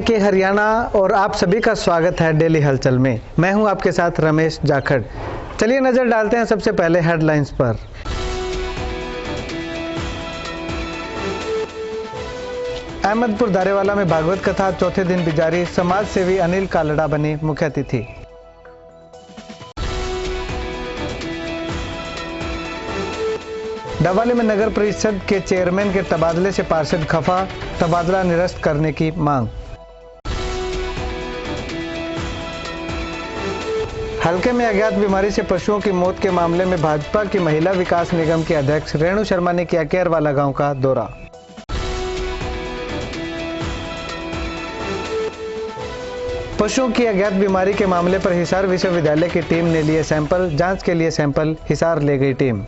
के हरियाणा और आप सभी का स्वागत है डेली हलचल में। मैं हूं आपके साथ रमेश जाखड़। चलिए नजर डालते हैं सबसे पहले हेडलाइंस पर। अहमदपुर दारेवाला में भागवत कथा चौथे दिन भी जारी। समाज सेवी अनिल कालड़ा बने मुख्य अतिथि। डवाली में नगर परिषद के चेयरमैन के तबादले से पार्षद खफा, तबादला निरस्त करने की मांग। हल्के में अज्ञात बीमारी से पशुओं की मौत के मामले में भाजपा की महिला विकास निगम के अध्यक्ष रेणु शर्मा ने किया केरवाला गांव का दौरा। पशुओं की अज्ञात बीमारी के मामले पर हिसार विश्वविद्यालय की टीम ने लिए सैंपल। जांच के लिए सैंपल हिसार ले गई टीम।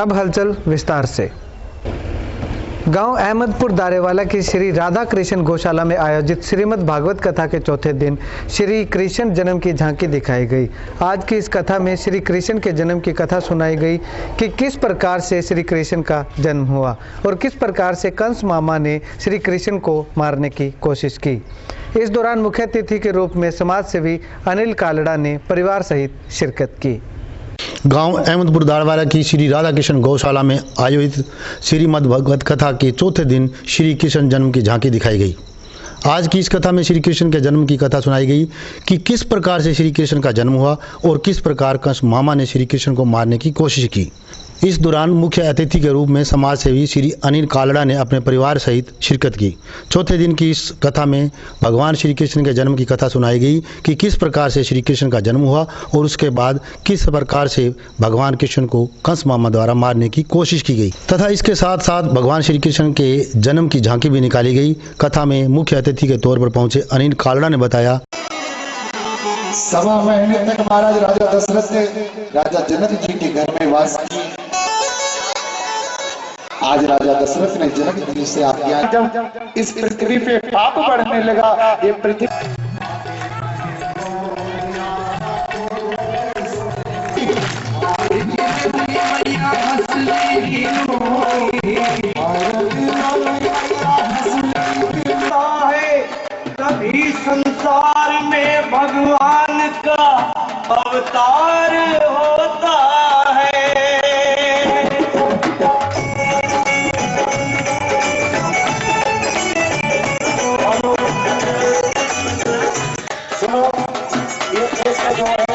अब हलचल विस्तार से। गांव अहमदपुर दारेवाला की श्री राधा कृष्ण गौशाला में आयोजित श्रीमद् भागवत कथा के चौथे दिन श्री कृष्ण जन्म की झांकी दिखाई गई। आज की इस कथा में श्री कृष्ण के जन्म की कथा सुनाई गई कि किस प्रकार से श्री कृष्ण का जन्म हुआ और किस प्रकार से कंस मामा ने श्री कृष्ण को मारने की कोशिश की। इस दौरान मुख्य अतिथि के रूप में समाज सेवी अनिल कालड़ा ने परिवार सहित शिरकत की। गांव अहमदपुर दारेवाला की श्री राधा कृष्ण गौशाला में आयोजित श्रीमद् भागवत कथा के चौथे दिन श्री कृष्ण जन्म की झांकी दिखाई गई। आज की इस कथा में श्री कृष्ण के जन्म की कथा सुनाई गई कि किस प्रकार से श्री कृष्ण का जन्म हुआ और किस प्रकार कंस मामा ने श्री कृष्ण को मारने की कोशिश की। इस दौरान मुख्य अतिथि के रूप में समाज सेवी श्री अनिल कालड़ा ने अपने परिवार सहित शिरकत की। चौथे दिन की इस कथा में भगवान श्री कृष्ण के जन्म की कथा सुनाई गई कि किस प्रकार से श्री कृष्ण का जन्म हुआ और उसके बाद किस प्रकार से भगवान कृष्ण को कंस मामा द्वारा मारने की कोशिश की गई तथा इसके साथ साथ भगवान श्री कृष्ण के जन्म की झांकी भी निकाली गई। कथा में मुख्य अतिथि के तौर पर पहुंचे अनिल कालड़ा ने बताया, सवा महीने तक महाराज राजा दशरथ ने राजा जनक जी के घर में वास किया। आज राजा दशरथ ने जनक जी से आज्ञा, जब इस पृथ्वी पे पाप बढ़ने लगा, ये पृथ्वी तभी संसार में भगवान का अवतार होता है। सुनो, ये कैसा जो है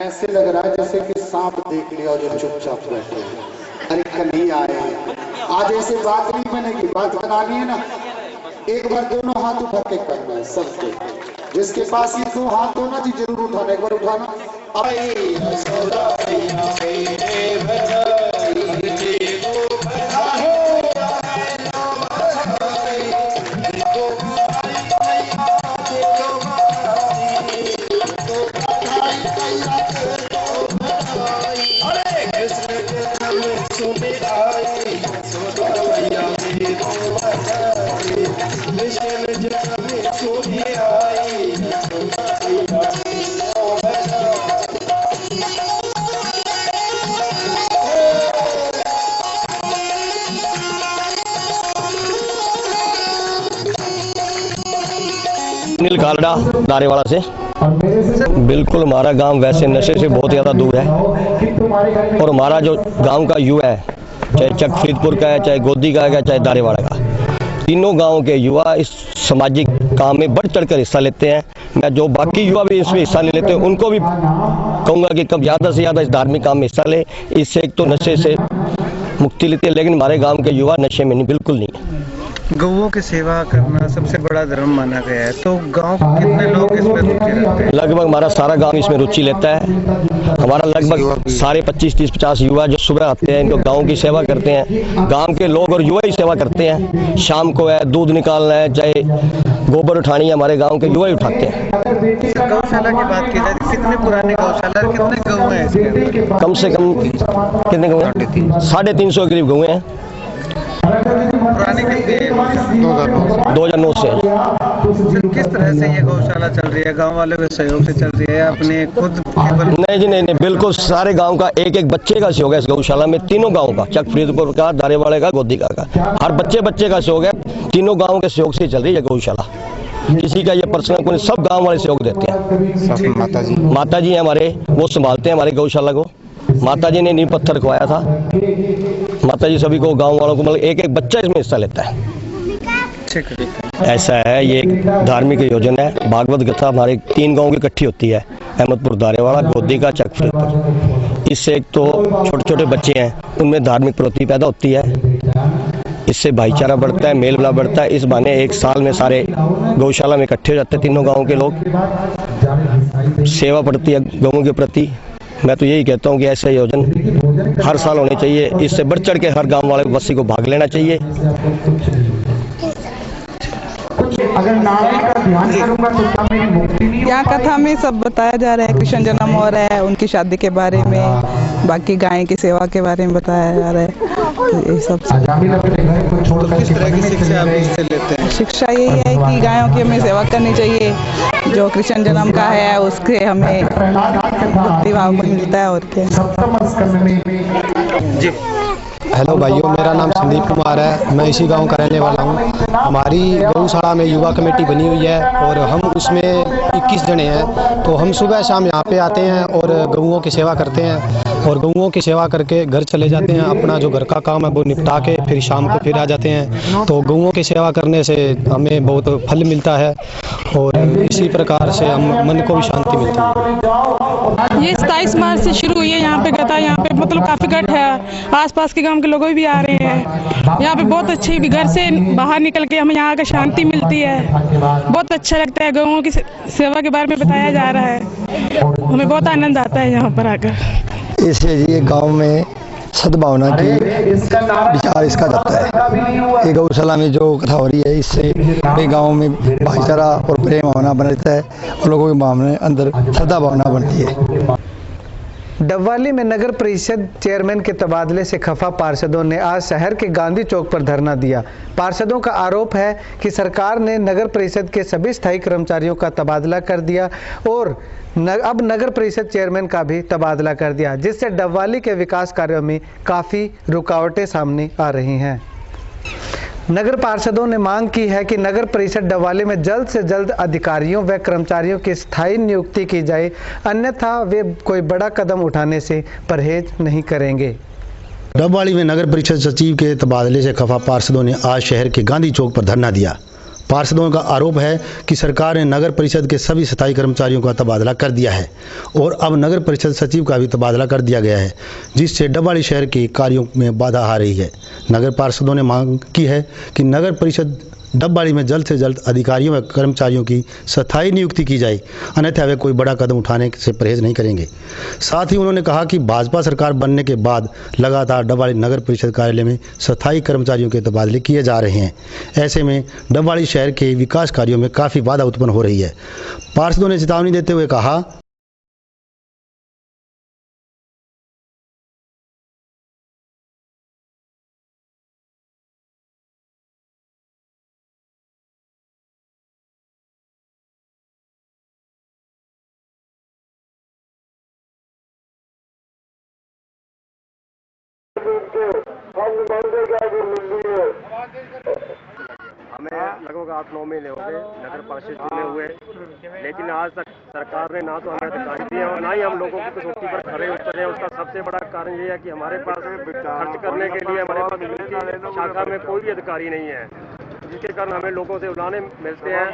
ऐसे लग रहा है जैसे कि सांप देख लिया जो चुपचाप बैठे हैं। अरे कल ही आए हैं, आज ऐसे बात नहीं बनेगी, बात बनानी है ना, एक बार दोनों हाथ उठा के करना है सबको। जिसके पास ये दो हाथ हो ना जी जरूर उठाना, एक बार उठाना। अनिल कालड़ा दारेवाड़ा से। बिल्कुल हमारा गांव वैसे नशे से बहुत ज़्यादा दूर है और हमारा जो गांव का युवा है, चाहे चक फरीदपुर का है, चाहे गोदी का है, चाहे दारेवाड़ा का, तीनों गांव के युवा इस सामाजिक काम में बढ़ चढ़कर हिस्सा लेते हैं। मैं जो बाकी युवा भी इसमें हिस्सा नहीं लेते उनको भी कहूँगा कि कब ज़्यादा से ज़्यादा इस धार्मिक काम में हिस्सा ले। इससे एक तो नशे से मुक्ति लेते हैं, लेकिन हमारे गाँव के युवा नशे में नहीं, बिल्कुल नहीं है। गौओं की सेवा करना सबसे बड़ा धर्म माना गया है, तो गांव के कितने लोग इसमें रुचि रखते हैं? लगभग हमारा सारा गांव इसमें रुचि लेता है। हमारा लगभग सारे 25-30-50 युवा जो सुबह आते हैं, इनको गांव की सेवा करते हैं। गांव के लोग और युवा ही सेवा करते हैं। शाम को है दूध निकालना है, चाहे गोबर उठानी है, हमारे गाँव के युवा ही उठाते हैं। गौशाला की बात की जाए, कितने पुराने गौशाला, कितने गौ हैं इसके? कम से कम कितने गौ हैं? 350 के करीब गौ हैं। पुरानी कितनी है? 2009 से। सर, किस तरह से ये गौशाला चल रही है? गांव वालों के सहयोग से चल रही है, अपने खुद? नहीं जी, नहीं, बिल्कुल सारे गांव का एक एक बच्चे का सहयोग है इस गौशाला में। तीनों गांव का, चक फरीदपुर का, दारेवाड़े का, गोदी का, हर बच्चे का सहयोग है। तीनों गाँव के सहयोग से चल रही है गौशाला। किसी का ये पर्सनल कोई, सब गांव वाले सहयोग देते हैं। माता जी हैं हमारे, वो संभालते हैं हमारे गौशाला को। माता जी ने नींव पत्थर खवाया था। माता जी सभी को, गांव वालों को, मतलब एक एक बच्चा इसमें हिस्सा लेता है। ऐसा है, ये एक धार्मिक योजना है। भागवत कथा हमारे 3 गांव की इकट्ठी होती है, अहमदपुर, दारेवाड़ा, गोदी का, चक फरीदपुर। इससे एक तो छोटे छोटे बच्चे हैं, उनमें धार्मिक प्रवृत्ति पैदा होती है। इससे भाईचारा बढ़ता है, मेल मिलाप बढ़ता है। इस बहाने एक साल में सारे गौशाला में इकट्ठे हो जाते हैं, तीनों गाँव के लोग। सेवा पड़ती है गौों के प्रति। मैं तो यही कहता हूँ कि ऐसे आयोजन हर साल होने चाहिए। इससे बढ़ चढ़ के हर गांव वाले वासी को भाग लेना चाहिए। अगर नागरिक का ध्यान करूंगा तो मेरी मुक्ति नहीं। यहाँ कथा में सब बताया जा रहा है, कृष्ण जन्म हो रहा है, उनकी शादी के बारे में, बाकी गाय की सेवा के बारे में बताया जा रहा है। ये सब किस तरह की शिक्षा आप इससे लेते हैं? शिक्षा यही है कि गायों की हमें सेवा करनी चाहिए। जो कृष्ण जन्म का है उसके हमें भक्ति भाव मिलता है। और क्या जी। हेलो भाइयों, मेरा नाम संदीप कुमार है, मैं इसी गांव का रहने वाला हूं। हमारी गौशाला में युवा कमेटी बनी हुई है और हम उसमें 21 जने हैं। तो हम सुबह शाम यहाँ पे आते हैं और गऊओं की सेवा करते हैं और गऊओं की सेवा करके घर चले जाते हैं। अपना जो घर का काम है वो निपटा के फिर शाम को फिर आ जाते हैं। तो गऊओं की सेवा करने से हमें बहुत फल मिलता है और इसी प्रकार से हम मन को भी शांति मिलती है। ये 27 मार्च से शुरू हुई है यहाँ पे कथा। यहाँ पे मतलब काफ़ी गट है, आसपास के गांव के लोग भी आ रहे हैं। यहाँ पे बहुत अच्छी भी, घर से बाहर निकल के हमें यहाँ का शांति मिलती है, बहुत अच्छा लगता है। गौओं की सेवा के बारे में बताया जा रहा है, हमें बहुत आनंद आता है यहाँ पर आकर। इससे ये गांव में सद्भावना की विचार इसका जाता है। ये गौशाला में जो कथा हो रही है इससे गांव में भाईचारा और प्रेम भावना बना रहता है और लोगों के भावना अंदर श्रद्धा भावना बनती है। डबवाली में नगर परिषद चेयरमैन के तबादले से खफा पार्षदों ने आज शहर के गांधी चौक पर धरना दिया। पार्षदों का आरोप है कि सरकार ने नगर परिषद के सभी स्थायी कर्मचारियों का तबादला कर दिया और अब नगर परिषद चेयरमैन का भी तबादला कर दिया, जिससे डबवाली के विकास कार्यों में काफ़ी रुकावटें सामने आ रही हैं। नगर पार्षदों ने मांग की है कि नगर परिषद डबवाली में जल्द से जल्द अधिकारियों व कर्मचारियों की स्थायी नियुक्ति की जाए, अन्यथा वे कोई बड़ा कदम उठाने से परहेज नहीं करेंगे। डबवाली में नगर परिषद सचिव के तबादले से खफा पार्षदों ने आज शहर के गांधी चौक पर धरना दिया। पार्षदों का आरोप है कि सरकार ने नगर परिषद के सभी स्थायी कर्मचारियों का तबादला कर दिया है और अब नगर परिषद सचिव का भी तबादला कर दिया गया है, जिससे डबवाली शहर के कार्यों में बाधा आ रही है। नगर पार्षदों ने मांग की है कि नगर परिषद डबवाली में जल्द से जल्द अधिकारियों व कर्मचारियों की स्थायी नियुक्ति की जाए, अन्यथा वे कोई बड़ा कदम उठाने से परहेज नहीं करेंगे। साथ ही उन्होंने कहा कि भाजपा सरकार बनने के बाद लगातार डबवाली नगर परिषद कार्यालय में स्थायी कर्मचारियों के तबादले किए जा रहे हैं। ऐसे में डबवाली शहर के विकास कार्यों में काफ़ी बाधा उत्पन्न हो रही है। पार्षदों ने चेतावनी देते हुए कहा, हमें लगभग 8-9 महीने हो गए नगर पार्षद चुने हुए, लेकिन आज तक सरकार ने ना तो हमें अधिकारी दिया और ना ही हम लोगों की कसौटी पर खड़े उतरे। उसका सबसे बड़ा कारण ये है कि हमारे पास खर्च करने के लिए हमारे पास उनकी शाखा में कोई भी अधिकारी नहीं है, जिसके कारण हमें लोगों से उलाने मिलते हैं।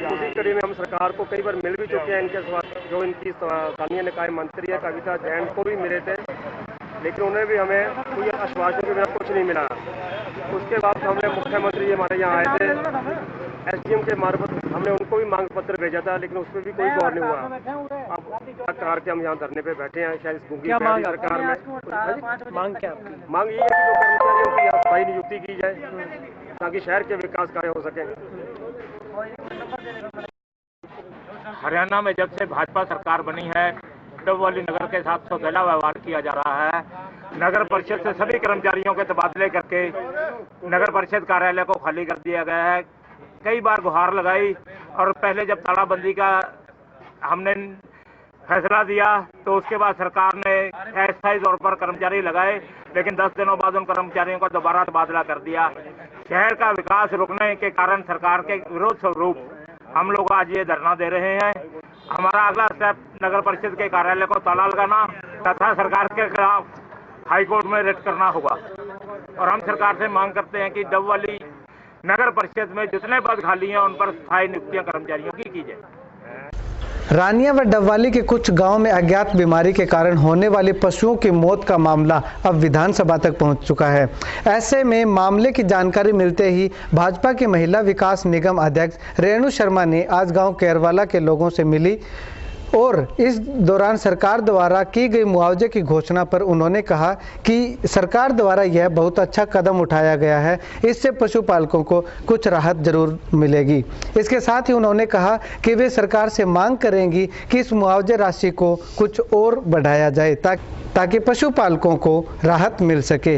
उसी कड़ी में हम सरकार को कई बार मिल भी चुके हैं। इनके जो इनकी स्थानीय निकाय मंत्री है कविता जैन को भी मिले थे, लेकिन उन्हें भी हमें कोई आश्वासन के बिना कुछ नहीं मिला। उसके बाद हमने मुख्यमंत्री हमारे यहाँ आए थे, एसडीएम के मार्फत हमने उनको भी मांग पत्र भेजा था, लेकिन उस पर भी कोई गौर नहीं हुआ। अब सरकार के हम यहाँ धरने पे बैठे हैं, शायद इस गुंगी सरकार में मांग क्या मांग ये है कि जो कर्मचारियों की स्थायी नियुक्ति की जाए ताकि शहर के विकास कार्य हो सके। हरियाणा में जब से भाजपा सरकार बनी है, डबवाली नगर के साथ सौतेला व्यवहार किया जा रहा है। नगर परिषद से सभी कर्मचारियों के तबादले करके नगर परिषद कार्यालय को खाली कर दिया गया है। कई बार गुहार लगाई और पहले जब तालाबंदी का हमने फैसला दिया तो उसके बाद सरकार ने अस्थायी तौर पर कर्मचारी लगाए, लेकिन 10 दिनों बाद उन कर्मचारियों का दोबारा तबादला कर दिया। शहर का विकास रुकने के कारण सरकार के विरोध स्वरूप हम लोग आज ये धरना दे रहे हैं। हमारा अगला स्टेप नगर परिषद के कार्यालय को ताला लगाना तथा सरकार के खिलाफ हाईकोर्ट में रिट करना होगा। और हम सरकार से मांग करते हैं कि डबवाली नगर परिषद में जितने पद खाली हैं उन पर स्थायी नियुक्तियां कर्मचारियों की जाए। रानिया व डबवाली के कुछ गांव में अज्ञात बीमारी के कारण होने वाली पशुओं की मौत का मामला अब विधानसभा तक पहुंच चुका है। ऐसे में मामले की जानकारी मिलते ही भाजपा की महिला विकास निगम अध्यक्ष रेणु शर्मा ने आज गांव केरवाला के लोगों से मिली और इस दौरान सरकार द्वारा की गई मुआवजे की घोषणा पर उन्होंने कहा कि सरकार द्वारा यह बहुत अच्छा कदम उठाया गया है, इससे पशुपालकों को कुछ राहत जरूर मिलेगी। इसके साथ ही उन्होंने कहा कि वे सरकार से मांग करेंगी कि इस मुआवजे राशि को कुछ और बढ़ाया जाए ताकि पशुपालकों को राहत मिल सके।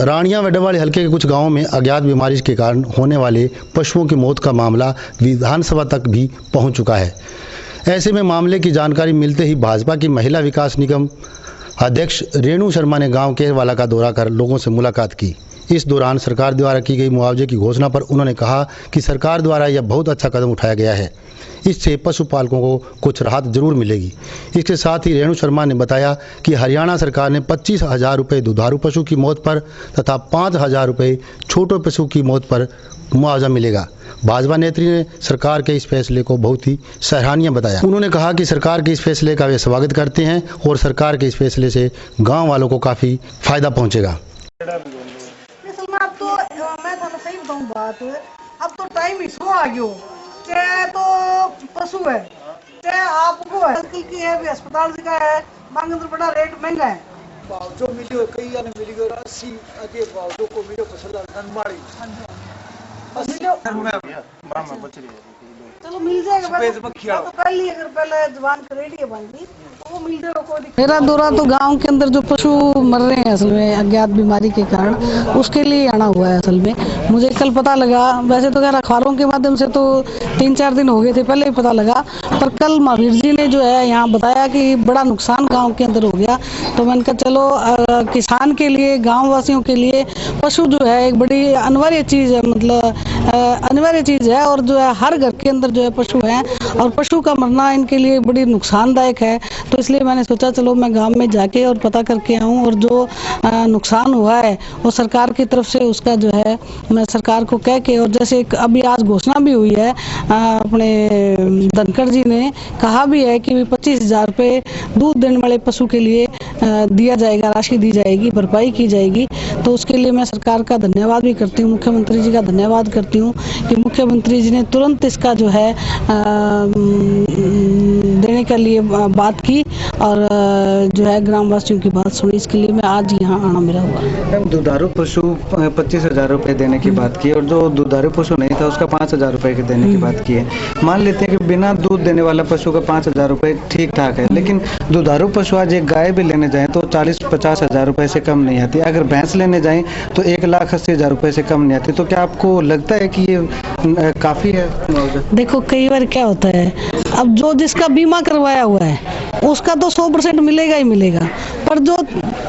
रानिया व डबवाली हल्के के कुछ गांवों में अज्ञात बीमारी के कारण होने वाले पशुओं की मौत का मामला विधानसभा तक भी पहुंच चुका है। ऐसे में मामले की जानकारी मिलते ही भाजपा की महिला विकास निगम अध्यक्ष रेणु शर्मा ने गांव केरवाला का दौरा कर लोगों से मुलाकात की। इस दौरान सरकार द्वारा की गई मुआवजे की घोषणा पर उन्होंने कहा कि सरकार द्वारा यह बहुत अच्छा कदम उठाया गया है, इससे पशुपालकों को कुछ राहत जरूर मिलेगी। इसके साथ ही रेणु शर्मा ने बताया कि हरियाणा सरकार ने 25,000 रुपये दुधारू पशु की मौत पर तथा 5,000 रुपये छोटे पशु की मौत पर मुआवजा मिलेगा। भाजपा नेत्री ने सरकार के इस फैसले को बहुत ही सराहनीय बताया। उन्होंने कहा कि सरकार के इस फैसले का वे स्वागत करते हैं और सरकार के इस फैसले से गांव वालों को काफ़ी फायदा पहुंचेगा। अब तो मैं तो सही बताऊं बात, अब तो टाइम इसको आ गयो चाहे तो पशु है चाहे आपको है की है भी अस्पताल का है मांग बड़ा रेट महंगा है। जो मिलियो कई ने मिली गयो 80 अजे जो को मिलियो फसल ननमाड़ी चलो मिल जाएगा। तो कल ही अगर पहले जवान करेडी बंदी तो वो मिल जाएगा कोई। मेरा दौरा तो गांव के अंदर जो पशु मर रहे हैं असल में अज्ञात बीमारी के कारण, उसके लिए आना हुआ है। असल में मुझे कल पता लगा, वैसे तो खैर अखबारों के माध्यम से तो 3-4 दिन हो गए थे पहले ही पता लगा, पर कल महावीर जी ने जो है यहाँ बताया कि बड़ा नुकसान गाँव के अंदर हो गया। तो मैंने कहा चलो किसान के लिए, गाँव वासियों के लिए पशु जो है एक बड़ी अनिवार्य चीज़ है, मतलब अनिवार्य चीज़ है। और जो है हर घर के अंदर जो है पशु हैं और पशु का मरना इनके लिए बड़ी नुकसानदायक है। तो इसलिए इसलिए मैंने सोचा चलो मैं गांव में जाके और पता करके आऊं, और जो नुकसान हुआ है वो सरकार की तरफ से उसका जो है मैं सरकार को कह के, और जैसे अभी आज घोषणा भी हुई है अपने धनखड़ जी ने कहा भी है कि 25,000 रुपये दूध देने वाले पशु के लिए दिया जाएगा, राशि दी जाएगी, भरपाई की जाएगी। तो उसके लिए मैं सरकार का धन्यवाद भी करती हूँ, मुख्यमंत्री जी का धन्यवाद करती हूँ कि मुख्यमंत्री जी ने तुरंत इसका जो है देने के लिए बात की और जो है ग्रामवासियों की बात सुनी। इसके लिए मैं आज यहाँ आना मेरा हुआ। मैम, दुधारू पशु 25,000 रुपये देने की बात की और जो दुधारू पशु नहीं था उसका 5,000 रुपये के देने की बात की है। मान लेते हैं कि बिना दूध देने वाला पशु का 5,000 रुपये ठीक ठाक है, लेकिन दुधारू पशु आज एक गाय भी लेने जाएं तो 40-50 हज़ार रुपये से कम नहीं आती। अगर भैंस लेने जाएं तो 1,80,000 रुपये से कम नहीं आती। तो क्या आपको लगता है कि ये काफ़ी है मुआवजा? देखो कई बार क्या होता है, अब जो जिसका बीमा करवाया हुआ है उसका तो 100% मिलेगा ही मिलेगा, पर जो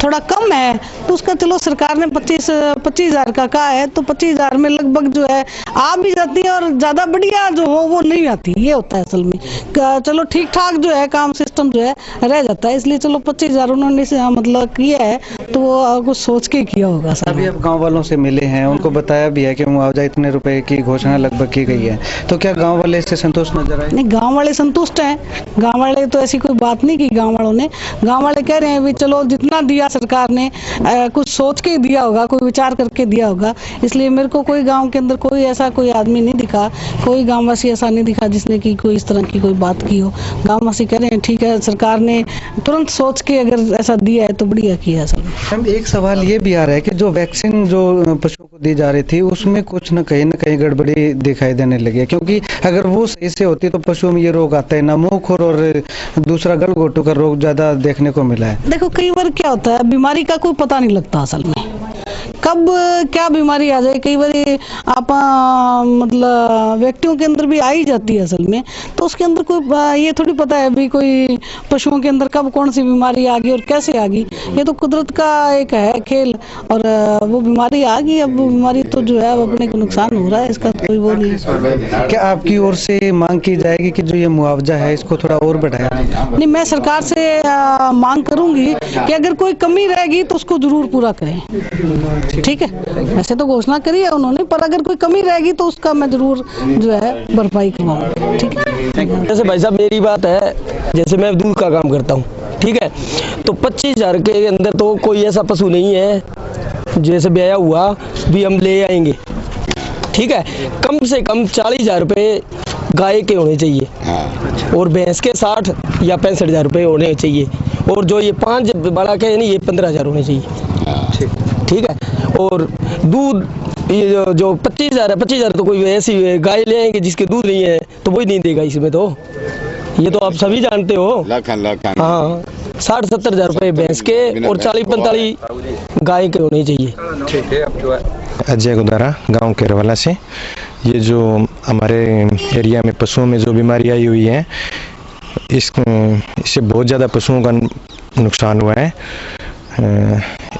थोड़ा कम है तो उसका चलो सरकार ने 25,000 का कहा है तो 25,000 में लगभग जो है आ भी जाती है, और ज़्यादा बढ़िया जो हो वो नहीं आती। ये होता है असल में, चलो ठीक ठाक जो है काम सिस्टम जो है रह जाता है। इसलिए चलो 25,000 उन्होंने मतलब किया है तो वो कुछ सोच के किया होगा सर। अभी आप गाँव वालों से मिले हैं, उनको बताया भी है कि मुआवजा इतने रुपए की घोषणा लगभग की गई है, तो क्या गाँव वाले इससे संतुष्ट नजर आए? नहीं, गाँव वाले संतुष्ट हैं। गाँव वाले तो ऐसी कोई बात नहीं की गाँव वालों ने। गाँव वाले कह रहे हैं भी चलो जितना दिया सरकार ने कुछ सोच के दिया होगा, कोई विचार करके दिया होगा। इसलिए मेरे को कोई गांव के अंदर कोई ऐसा कोई आदमी नहीं दिखा, कोई गांववासी ऐसा नहीं दिखा जिसने की कोई इस तरह की कोई बात की हो। गांववासी कह रहे हैं ठीक है, सरकार ने तुरंत सोच के अगर ऐसा दिया है तो बढ़िया किया है। हम एक सवाल ये भी आ रहा है कि जो वैक्सीन जो पशुओं को दी जा रही थी उसमें कुछ न कहीं गड़बड़ी दिखाई देने लगी है, क्योंकि अगर वो सही से होती तो पशुओं में ये रोग आता है ना, मुंह खुर और दूसरा गलघोटू का रोग ज्यादा देखने को मिला है। देखो कई बार क्या होता है, बीमारी का कोई पता नहीं लगता असल में, कब क्या बीमारी आ जाए। कई बार आप मतलब व्यक्तियों के अंदर भी आ ही जाती है असल में, तो उसके अंदर कोई ये थोड़ी पता है भी कोई पशुओं के अंदर कब कौन सी बीमारी आ गई और कैसे आ गई। ये तो कुदरत का एक है खेल, और वो बीमारी आ गई। अब वो बीमारी तो जो है अपने को नुकसान हो रहा है, इसका तो कोई वो नहीं है। क्या आपकी ओर से मांग की जाएगी कि जो ये मुआवजा है इसको थोड़ा और बढ़ाया जाए? नहीं, मैं सरकार से मांग करूंगी कि अगर कोई कमी रहेगी तो उसको जरूर पूरा करें। ठीक है, वैसे तो घोषणा करी है उन्होंने, पर अगर कोई कमी रहेगी तो उसका मैं जरूर जो है भरपाई करवाऊंगा। ठीक है। जैसे भाई साहब मेरी बात है, जैसे मैं दूध का काम करता हूँ, ठीक है, तो 25,000 के अंदर तो कोई ऐसा पशु नहीं है जैसे ब्याया हुआ भी हम ले आएंगे। ठीक है, कम से कम 40,000 रुपये गाय के होने चाहिए और भैंस के 60 या 65,000 रुपये होने चाहिए, और जो ये 5 बड़ा के नहीं ये 15,000 होने चाहिए। ठीक है, और दूध ये जो 25,000 है, 25,000 तो कोई ऐसी गाय ले आएंगे जिसके दूध नहीं है तो वही नहीं देगा इसमें, तो ये तो आप सभी जानते हो। हाँ, 60-70 हज़ार रुपये भैंस के और 40-45 गाय के होने चाहिए। ठीक है। अब जो है अजय गुदारा गांव केरवाला से, ये जो हमारे एरिया में पशुओं में जो बीमारी आई हुई है इससे बहुत ज़्यादा पशुओं का नुकसान हुआ है।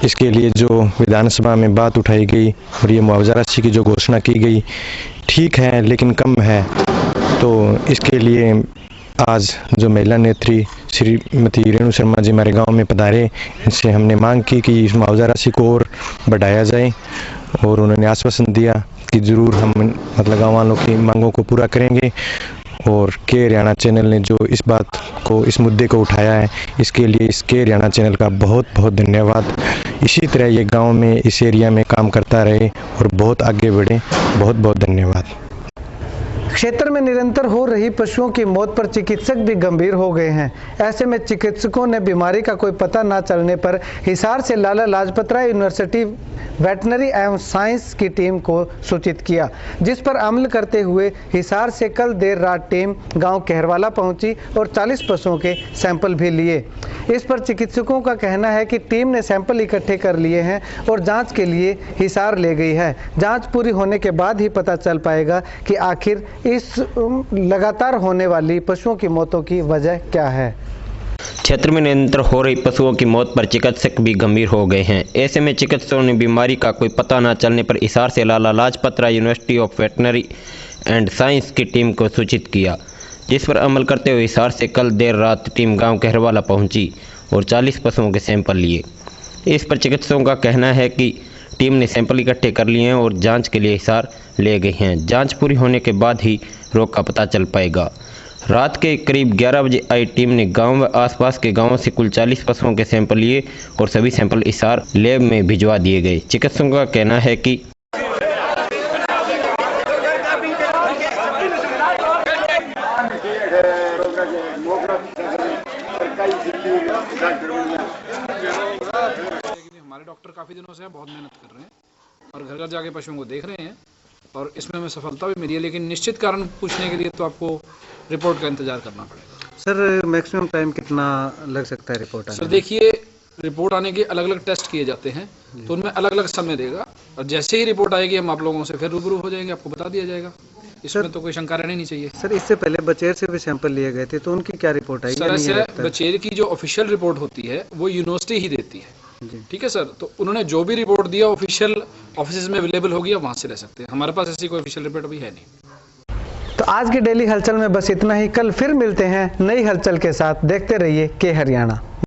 इसके लिए जो विधानसभा में बात उठाई गई और ये मुआवजा राशि की जो घोषणा की गई ठीक है लेकिन कम है, तो इसके लिए आज जो महिला नेत्री श्रीमती रेणु शर्मा जी हमारे गांव में पधारे, इनसे हमने मांग की कि इस मुआवजा राशि को और बढ़ाया जाए, और उन्होंने आश्वासन दिया कि ज़रूर हम मतलब गाँव वालों की मांगों को पूरा करेंगे। और के हरियाणा चैनल ने जो इस बात को, इस मुद्दे को उठाया है, इसके लिए इस के हरियाणा चैनल का बहुत बहुत धन्यवाद। इसी तरह ये गांव में इस एरिया में काम करता रहे और बहुत आगे बढ़े। बहुत बहुत धन्यवाद। क्षेत्र में निरंतर हो रही पशुओं की मौत पर चिकित्सक भी गंभीर हो गए हैं। ऐसे में चिकित्सकों ने बीमारी का कोई पता न चलने पर हिसार से लाला लाजपत राय यूनिवर्सिटी वेटनरी एवं साइंस की टीम को सूचित किया, जिस पर अमल करते हुए हिसार से कल देर रात टीम गांव कहरवाला पहुंची और 40 पशुओं के सैंपल भी लिए। इस पर चिकित्सकों का कहना है कि टीम ने सैंपल इकट्ठे कर लिए हैं और जांच के लिए हिसार ले गई है। जांच पूरी होने के बाद ही पता चल पाएगा कि आखिर इस लगातार होने वाली पशुओं की मौतों की वजह क्या है। क्षेत्र में निरंतर हो रही पशुओं की मौत पर चिकित्सक भी गंभीर हो गए हैं। ऐसे में चिकित्सकों ने बीमारी का कोई पता न चलने पर हिसार से Lala Lajpat Rai university of veterinary and science की टीम को सूचित किया, जिस पर अमल करते हुए हिसार से कल देर रात टीम गांव कहरवाला पहुंची और 40 पशुओं के सैंपल लिए। इस पर चिकित्सकों का कहना है कि टीम ने सैंपल इकट्ठे कर लिए हैं और जांच के लिए हिसार ले गए हैं। जांच पूरी होने के बाद ही रोग का पता चल पाएगा। रात के करीब 11 बजे आई टीम ने गांव व आसपास के गांवों से कुल 40 पशुओं के सैंपल लिए और सभी सैंपल हिसार लैब में भिजवा दिए गए। चिकित्सकों का कहना है कि हमारे डॉक्टर काफ़ी दिनों से बहुत मेहनत कर रहे हैं और घर घर जाके पशुओं को देख रहे हैं और इसमें हमें सफलता भी मिली है, लेकिन निश्चित कारण पूछने के लिए तो आपको रिपोर्ट का इंतजार करना पड़ेगा। सर मैक्सिमम टाइम कितना लग सकता है रिपोर्ट आने सर देखिए, रिपोर्ट आने के अलग अलग टेस्ट किए जाते हैं तो उनमें अलग अलग समय देगा और जैसे ही रिपोर्ट आएगी हम आप लोगों से फिर रूबरू हो जाएंगे, आपको बता दिया जाएगा। इसमें तो कोई शंका रहनी नहीं चाहिए। सर इससे पहले बचेर से भी सैंपल लिए गए थे तो उनकी क्या रिपोर्ट आई? सर ऐसे बचेर की जो ऑफिशियल रिपोर्ट होती है वो यूनिवर्सिटी ही देती है, ठीक है सर। तो उन्होंने जो भी रिपोर्ट दिया ऑफिशियल ऑफिस में अवेलेबल होगी, आप वहाँ से ले सकते हैं। हमारे पास ऐसी कोई ऑफिशियल रिपोर्ट अभी है नहीं। तो आज की डेली हलचल में बस इतना ही। कल फिर मिलते हैं नई हलचल के साथ। देखते रहिए के हरियाणा।